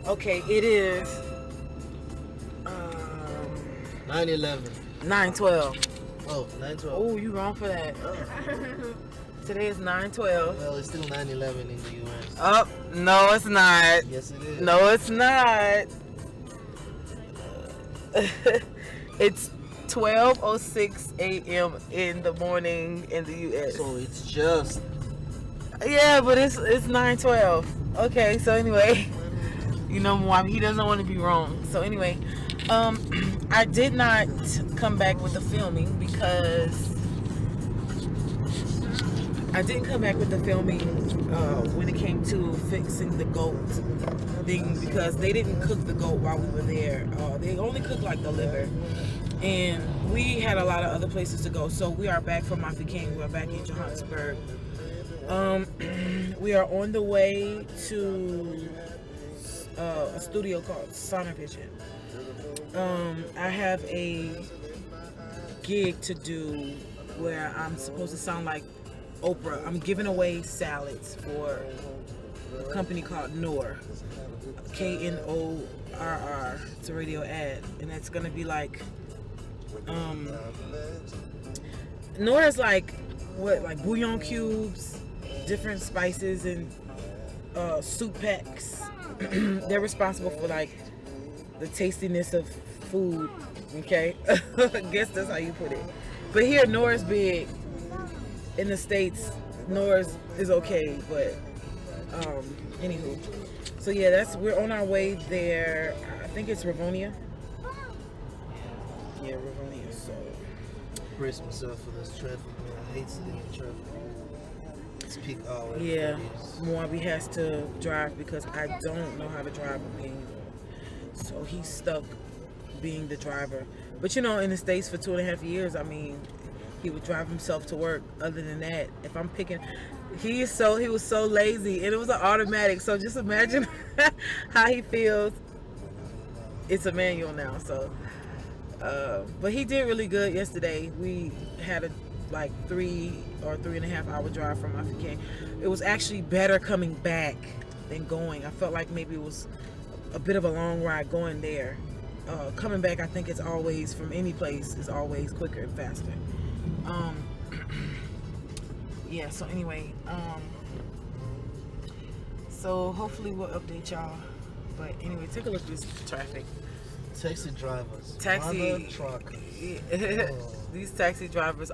Okay, it is 9/11. 9/12. Oh, 9/12. Oh, you wrong for that. Oh. Today is 9/12. Well, it's still 9/11 in the U.S. Oh, no, it's not. Yes, it is. No, it's not. It's 12:06 a.m. in the morning in the U.S. So it's just. Yeah, but it's 9/12. Okay, so anyway, you know Moabi, he doesn't want to be wrong. So anyway, I did not come back with the filming because I didn't come back with the filming when it came to fixing the goat thing because they didn't cook the goat while we were there. They only cooked like the liver. And we had a lot of other places to go. So we are back from Mafikeng. We are back in Johannesburg. We are on the way to a studio called Soundcloud. I have a gig to do where I'm supposed to sound like Oprah. I'm giving away salads for a company called Knorr, Knorr. It's a radio ad, and that's gonna be like, Knorr is like bouillon cubes, different spices, and soup packs. They're responsible for like the tastiness of food. Okay, I guess that's how you put it. But here, Knorr is big. In the States, Knorr is okay, but anywho. So yeah, we're on our way there. I think it's Rivonia. Yeah, Rivonia. So Brace myself for this traffic, man. I hate sitting in traffic. It's peak hour. yeah, Moabi has to drive because I don't know how to drive anymore. So he's stuck being the driver. But you know, in the States for 2.5 years, I mean, he would drive himself to work. Other than that, if I'm picking, he was so lazy, and it was an automatic. So just imagine how he feels. It's a manual now. So, but he did really good yesterday. We had a 3 or 3.5 hour drive from Mafikeng. It was actually better coming back than going. I felt like maybe it was a bit of a long ride going there. Coming back, I think it's always, from any place, is always quicker and faster. Yeah, so anyway, so hopefully we'll update y'all. But anyway, take a look at this traffic. Taxi drivers. Taxi truck. These taxi drivers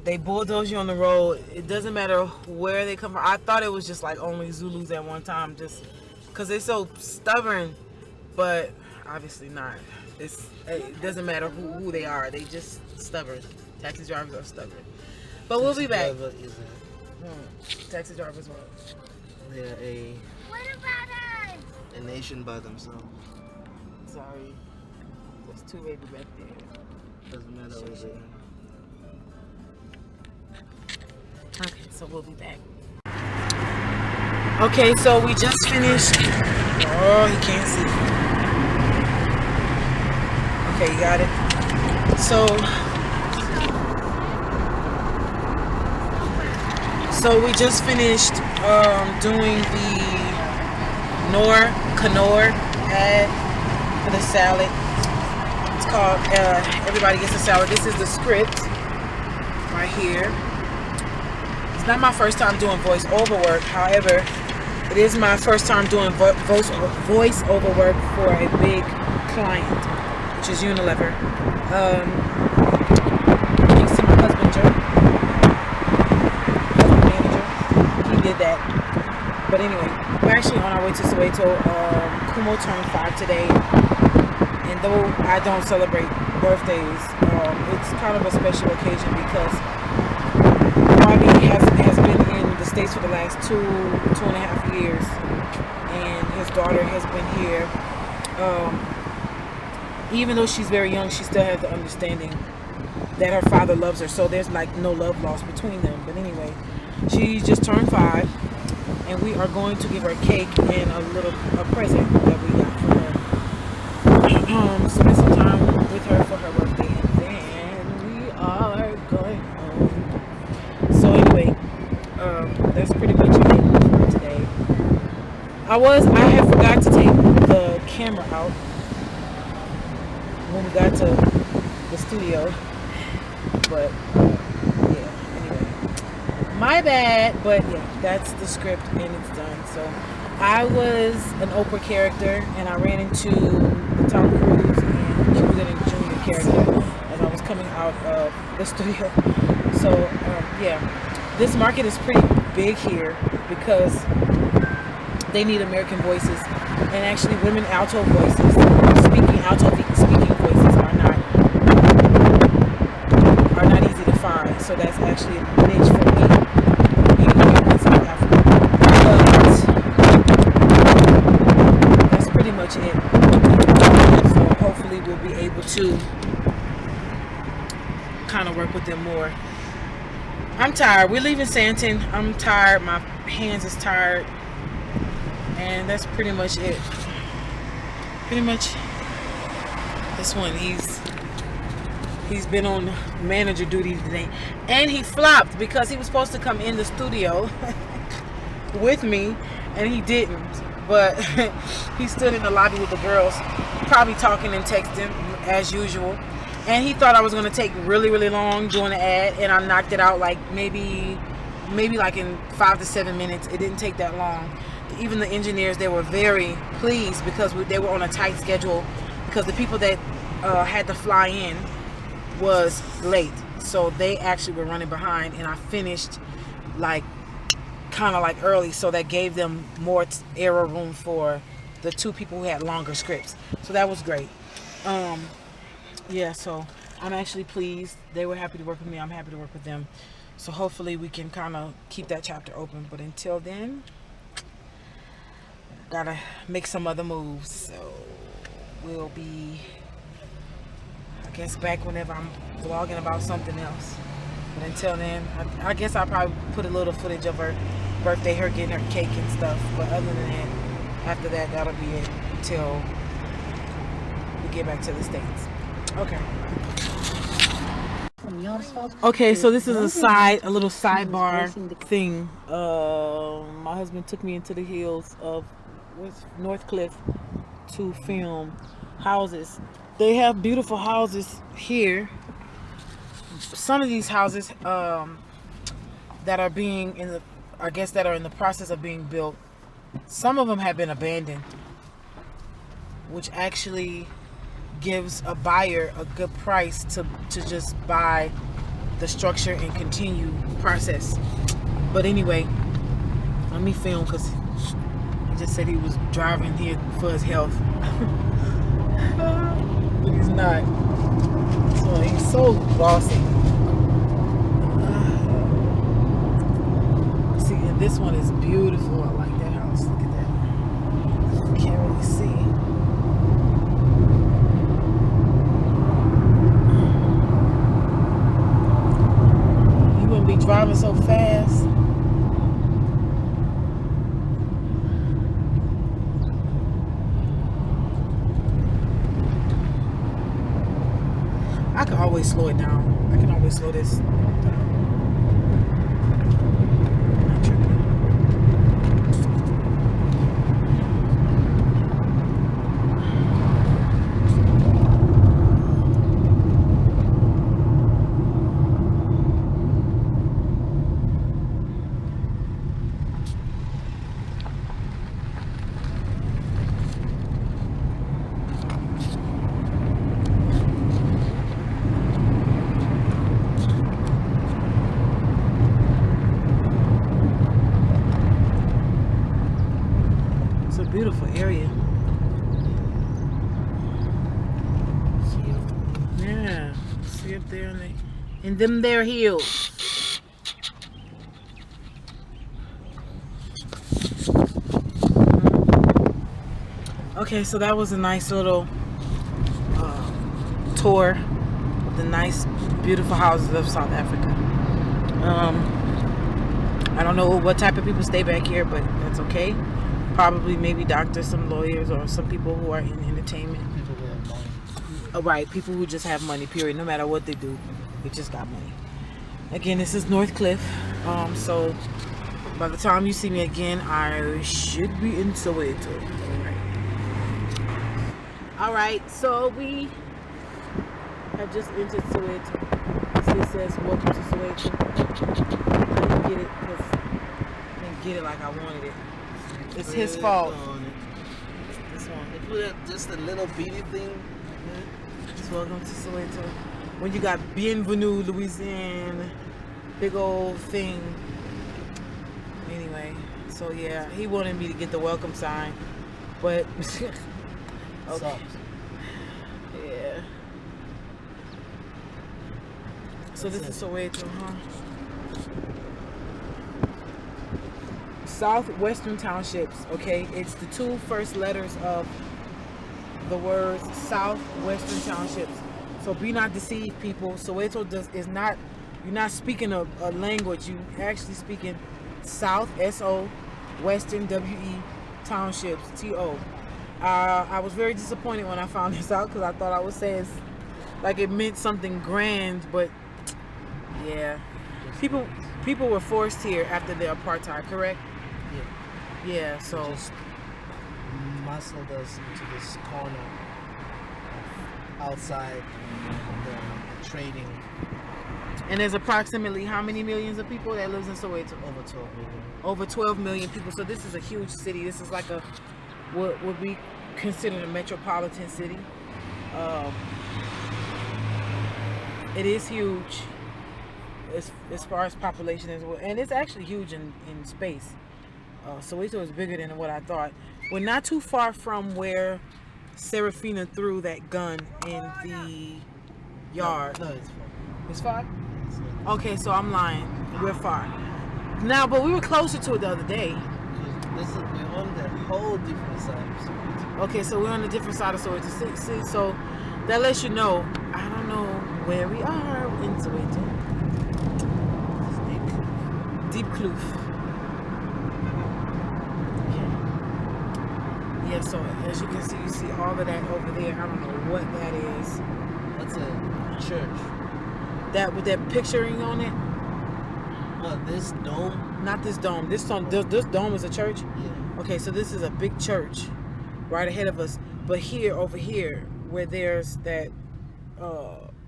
they bulldoze you on the road. It doesn't matter where they come from. I thought it was just like only Zulus at one time, just because they're so stubborn, but obviously not. It doesn't matter who they are. They just stubborn. Taxi drivers are stubborn. But we'll be back. Taxi drivers what? They're a nation by themselves. Sorry. There's two baby back there. Doesn't matter what they Okay, so we'll be back. Okay, so we just finished. Oh, he can't see. Okay, you got it. So we just finished doing the Knorr ad for the salad. It's called Everybody Gets a Salad. This is the script right here. It's not my first time doing voice-over work. However, it is my first time doing voice-over work for a big client, which is Unilever. Thanks to my husband, Joe. Did that. But anyway, we're actually on our way to Soweto. Khumo turned 5 today, and though I don't celebrate birthdays, it's kind of a special occasion because Moabi has been in the States for the last 2.5 years, and his daughter has been here. Even though she's very young, she still has the understanding that her father loves her, so there's like no love lost between them. But anyway, she just turned 5, and we are going to give her a cake and a present that we got for her. Spend some time with her for her birthday, and then we are going home. So anyway, that's pretty much it for today. I had forgot to take the camera out when we got to the studio, but yeah, anyway, my bad. But yeah, that's the script and it's done. So I was an Oprah character, and I ran into the Tom Cruise and Cuba Gooding Jr. character as I was coming out of the studio. So yeah, this market is pretty big here because they need American voices, and actually women alto voices, speaking voices are not easy to find. So that's actually a niche for me here in South Africa. But that's pretty much it. So hopefully we'll be able to kind of work with them more. I'm tired. We're leaving Sandton. I'm tired. My hands is tired. And that's pretty much it. Pretty much this one. He's been on manager duty today. And he flopped because he was supposed to come in the studio with me and he didn't. But he stood in the lobby with the girls, probably talking and texting as usual. And he thought I was going to take really, really long doing the ad, and I knocked it out like maybe like in 5 to 7 minutes. It didn't take that long. Even the engineers, they were very pleased because they were on a tight schedule because the people that had to fly in was late. So they actually were running behind, and I finished like kind of like early, so that gave them more error room for the 2 people who had longer scripts. So that was great. Yeah, so I'm actually pleased. They were happy to work with me. I'm happy to work with them. So hopefully we can kind of keep that chapter open. But until then, gotta make some other moves. So we'll be, I guess, back whenever I'm vlogging about something else. But until then, I guess I'll probably put a little footage of her birthday, her getting her cake and stuff. But other than that, after that, that'll be it until we get back to the States. Okay. Okay, so this is a little sidebar thing. My husband took me into the hills of North Cliff to film houses. They have beautiful houses here. Some of these houses that are being that are in the process of being built. Some of them have been abandoned, which actually gives a buyer a good price to just buy the structure and continue process. But anyway, let me film because he just said he was driving here for his health. But he's not. So he's so bossy. See, and this one is beautiful. I like that house. Look at that. Can't really see. Be driving so fast. I can always slow it down. I can always slow this down. Not tripping. Beautiful area. Yeah, see up there in them there hills. Okay, so that was a nice little tour of the nice, beautiful houses of South Africa. I don't know what type of people stay back here, but that's okay. Probably maybe doctors, some lawyers, or some people who are in entertainment. People who have money. Right, people who just have money, period. No matter what they do, they just got money. Again, this is North Cliff. So By the time you see me again, I should be in Soweto. Alright, so we have just entered Soweto. So it says, welcome to Soweto. I didn't get it because I didn't get it like I wanted it. It's his fault. This one. They put just a little beady thing. It's welcome to Soweto. When you got Bienvenue, Louisiana, big old thing. Anyway, so yeah, he wanted me to get the welcome sign, but okay. Yeah. So this is Soweto, huh? Southwestern Townships, okay? It's the two first letters of the words Southwestern Townships. So be not deceived, people. Soweto is not, you're not speaking a language. You actually speaking South, S-O, Western, W-E, Townships, T-O. I was very disappointed when I found this out because I thought I was saying like it meant something grand, but yeah. People were forced here after the apartheid, correct? Yeah. Yeah, so just muscled us into this corner outside the trading. And there's approximately how many millions of people that lives in Soweto? Over 12 million. Over 12 million people. So this is a huge city. This is like a what would be considered a metropolitan city. It is huge as far as population as well, and it's actually huge in space. Soweto is bigger than what I thought. We're not too far from where Serafina threw that gun in the yard. No, it's far. It's far? Okay, so I'm lying. We're far. Now, but we were closer to it the other day. We're on the whole different side of Soweto. Okay, so we're on a different side of Soweto. See, so that lets you know, I don't know where we are in Soweto. Deep Kloof. Yeah, so as you can see, you see all of that over there. I don't know what that is. That's a church. That with that picturing on it? What, this dome? Not this dome. This dome is a church? Yeah. Okay, so this is a big church right ahead of us. But here, over here, where there's that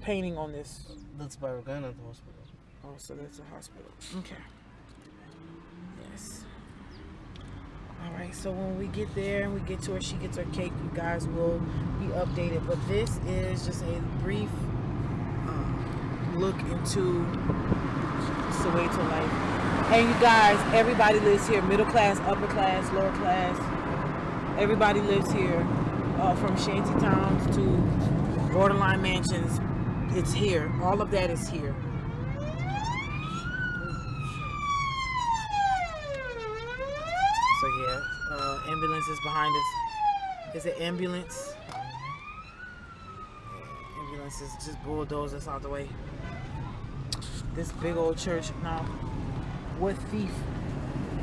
painting on this. That's Baragana, the hospital. Oh, so that's a hospital. Okay. Yes. All right, so when we get there and we get to her, she gets her cake, you guys will be updated. But this is just a brief look into Soweto life. And you guys, everybody lives here. Middle class, upper class, lower class. Everybody lives here. From shanty towns to borderline mansions. It's here. All of that is here. So yeah, ambulance is behind us. Is it ambulance? Ambulance is just bulldoze us out the way. This big old church. Now, what thief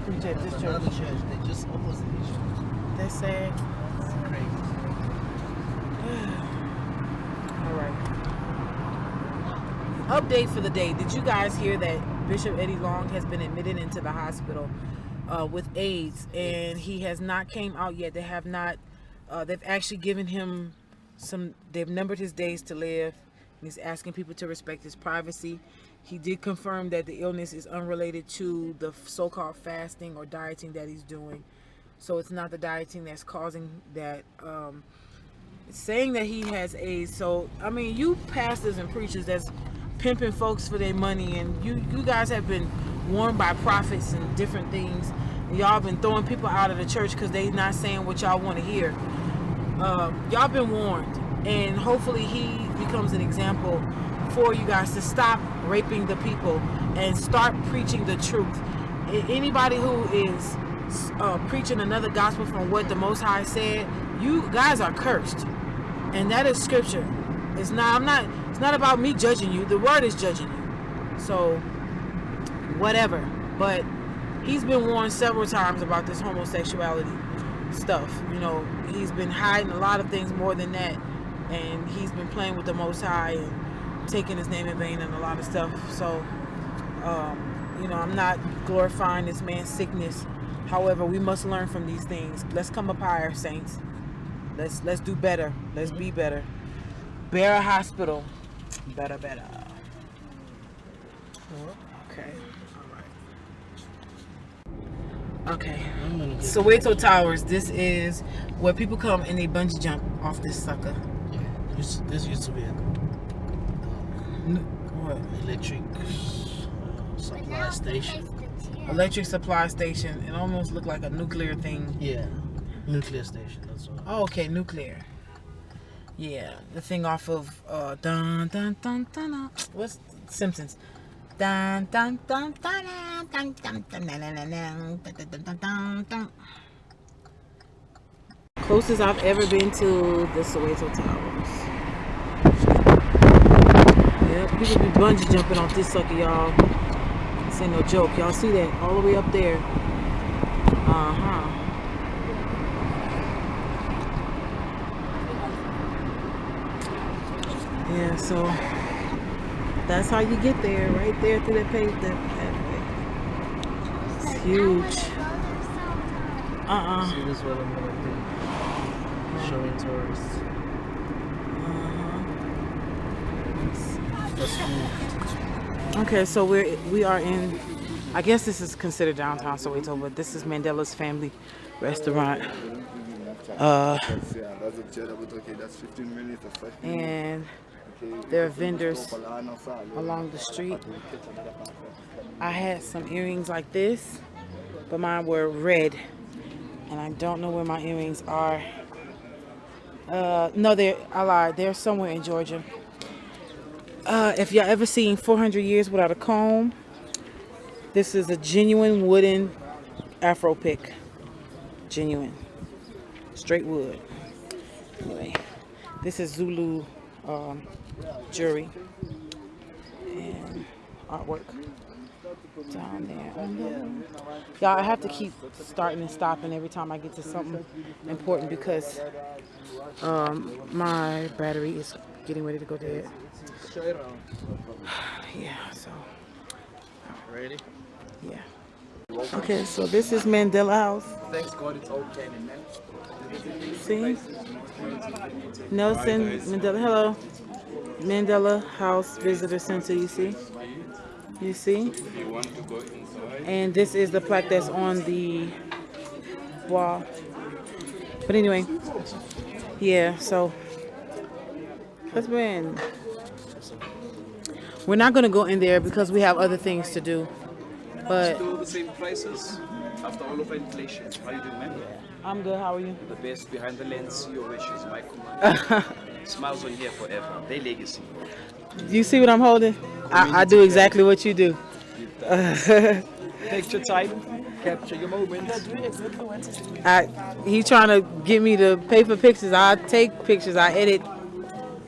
preach at this church? Another church. They just opposite each other. That's sad. It's crazy. All right. Update for the day. Did you guys hear that Bishop Eddie Long has been admitted into the hospital with AIDS, and he has not came out yet? They have not. They've actually given him some. They've numbered his days to live. He's asking people to respect his privacy. He did confirm that the illness is unrelated to the so-called fasting or dieting that he's doing. So it's not the dieting that's causing that. Saying that he has AIDS. So I mean, you pastors and preachers that's pimping folks for their money, and you guys have been warned by prophets and different things. And y'all been throwing people out of the church because they not saying what y'all want to hear. Y'all been warned, and hopefully he becomes an example for you guys to stop raping the people and start preaching the truth. Anybody who is preaching another gospel from what the Most High said, you guys are cursed, and that is scripture. It's not about me judging you. The word is judging you. So whatever. But he's been warned several times about this homosexuality stuff. You know, he's been hiding a lot of things more than that, and he's been playing with the Most High and taking his name in vain and a lot of stuff. So You know, I'm not glorifying this man's sickness. However, we must learn from these things. Let's come up higher, saints. Let's do better. Let's be better. Bear Hospital. Better. Okay. Okay. Soweto Towers. This is where people come and they bungee jump off this sucker. Yeah. This used to be a What? electric supply station. Electric supply station. It almost looked like a nuclear thing. Yeah. Nuclear station, that's all. Oh, okay, nuclear. Yeah, the thing off of dun dun dun dun dun. What's Simpsons? Dun dun dun dun dun dun dun dun dun dun dun dun. Closest I've ever been to the Soweto Towers. Yeah, people be bungee jumping off this sucker, y'all. This ain't no joke. Y'all see that all the way up there? Yeah, so that's how you get there, right there through that pavement. It's huge. See, this is what I'm gonna do. Showing tourists. That's cool. Okay, so we are in. I guess this is considered downtown Soweto, but this is Mandela's Family Restaurant. And there are vendors along the street. I had some earrings like this, but mine were red, and I don't know where my earrings are. No, I lied. They're somewhere in Georgia. If y'all ever seen 400 Years Without a Comb, this is a genuine wooden Afro pick. Genuine. Straight wood. Anyway, this is Zulu jewelry and artwork down there. Y'all, I have to keep starting and stopping every time I get to something important because my battery is getting ready to go dead. Yeah, so. Ready? Yeah. Okay, so this is Mandela House. Thanks God it's all canon, man. See? Nelson Mandela. Hello. Mandela House Visitor Center, you see? You see? You want to go inside? And this is the plaque that's on the wall. But anyway, yeah, so husband. We're not going to go in there because we have other things to do. But Still the same prices after all of inflation. How you doing, man? I'm good. How are you? The best behind the lens, your wishes, my command. Smiles on here forever. They legacy. You see what I'm holding? I do exactly what you do. Take your time, capture your moments. He trying to get me to pay for pictures. I take pictures. I edit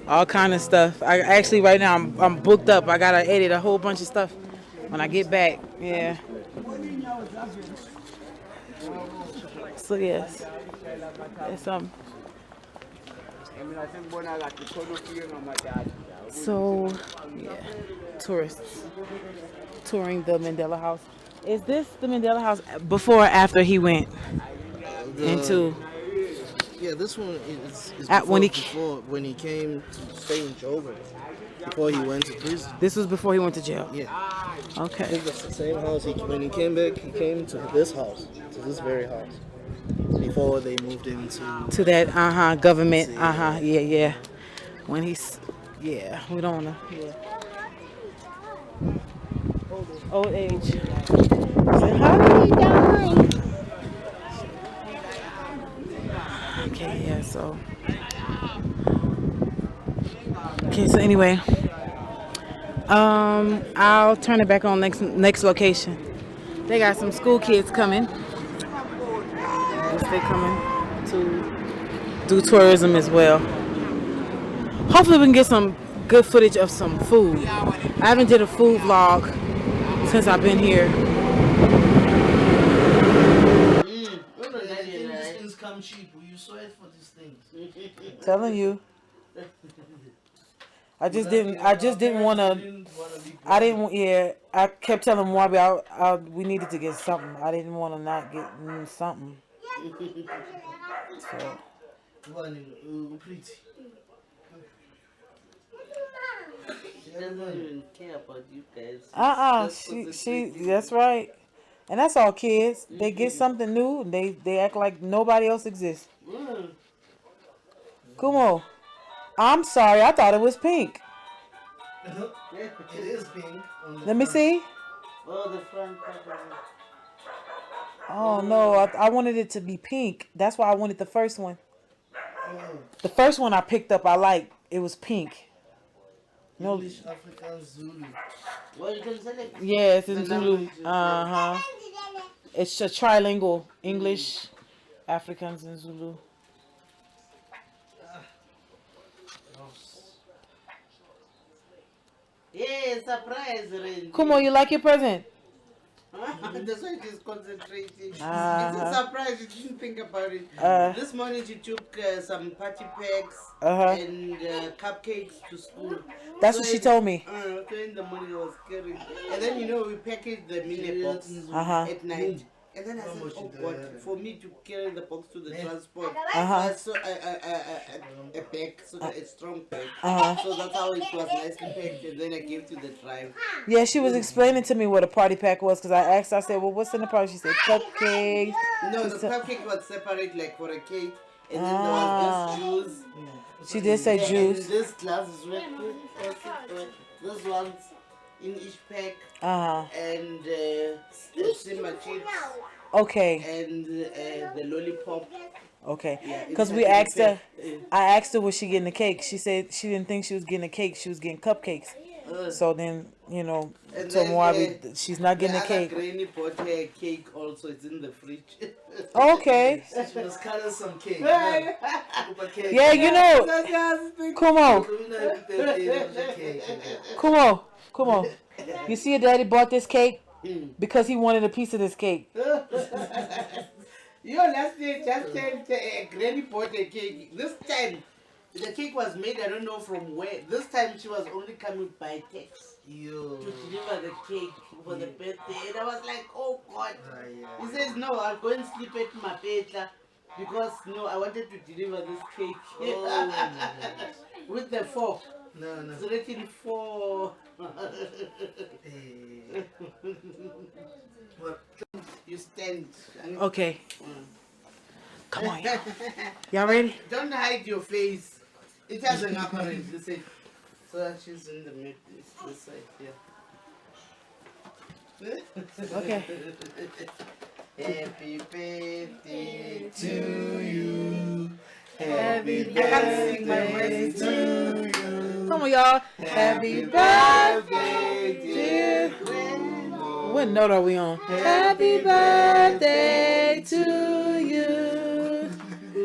all kind of stuff. I actually right now I'm booked up. I gotta edit a whole bunch of stuff when I get back. Yeah. So yes, it's So yeah, tourists touring the Mandela House. Is this the Mandela House before or after he went into? Yeah, this one is When when he came to stay in Joburg. Before he went to prison. This was before he went to jail. Yeah. Okay. It's the same house. When he came back, he came to this house, to this very house. Before they moved him to that government yeah. When he's we don't wanna old age. So how are you doing? Okay, yeah, so so anyway, I'll turn it back on next location. They got some school kids coming. They're coming to do tourism as well. Hopefully we can get some good footage of some food. I haven't did a food vlog since I've been here. These things come cheap. Will you sweat for these things? Telling you. I just didn't want to. Didn't wanna be I didn't want. Yeah, I kept telling Moabi we needed to get something. I didn't want to not get something. So. Pretty. She doesn't even care about you guys. She that's right. And that's all kids. They get something new and they act like nobody else exists. Khumo, I'm sorry, I thought it was pink. It is pink. Let me see. Oh, the front part of it. Oh no, I wanted it to be pink. That's why I wanted the first one. Oh, The first one I picked up I liked. It was pink. No. English, African, Zulu. Well, you can select. Yeah, it's in the Zulu. language you It's a trilingual English, Africans, and Zulu. Yeah, surprise, Randy. Khumo, you like your present? That's why she's concentrating. It's Uh-huh. a surprise. You didn't think about it. This morning she took some party packs and cupcakes to school. That's what she told me. So in the morning I was carrying. And then, we packaged the mini box at night. And then I said, oh God, for me to carry the box to the transport, I saw a bag, so a strong bag. So that's how it was nicely packed. And then I gave to the driver. Yeah, she was explaining to me what a party pack was because I asked. I said, "Well, what's in the party?" She said, "Cupcakes." No, the cupcake was separate, like for a cake, and then there was this juice. She did say juice. And this glass is red. This one's in each pack. And simmer chips. Okay. And the lollipop. Okay. Yeah, Because we inside asked the her. pack. I asked her was she getting a cake. She said she didn't think she was getting a cake. She was getting cupcakes. So then, And so then, Moabi, she's not getting a cake. The other granny bought her cake also. It's in the fridge. Okay. She was cutting some cake. Yeah, Khumo. Khumo. You see your daddy bought this cake because he wanted a piece of this cake. Last year just granny bought a cake. This time, the cake was made, I don't know from where. This time she was only coming by text to deliver the cake for the birthday. And I was like, oh God. He says, no, I'll go and sleep at my bed because, I wanted to deliver this cake. With the fork. No. It's written for... You stand. Okay. Come on, y'all ready? Don't hide your face. It has an apparent. Listen. So she's in the mid this side here. Okay. Happy birthday To you. Happy I can't sing my voice to you. Come on, y'all. Happy birthday, dear. What note are we on? Happy birthday to you.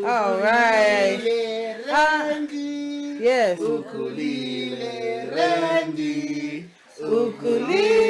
All right. Randy. Yes. Ukulele Randy. Ukulele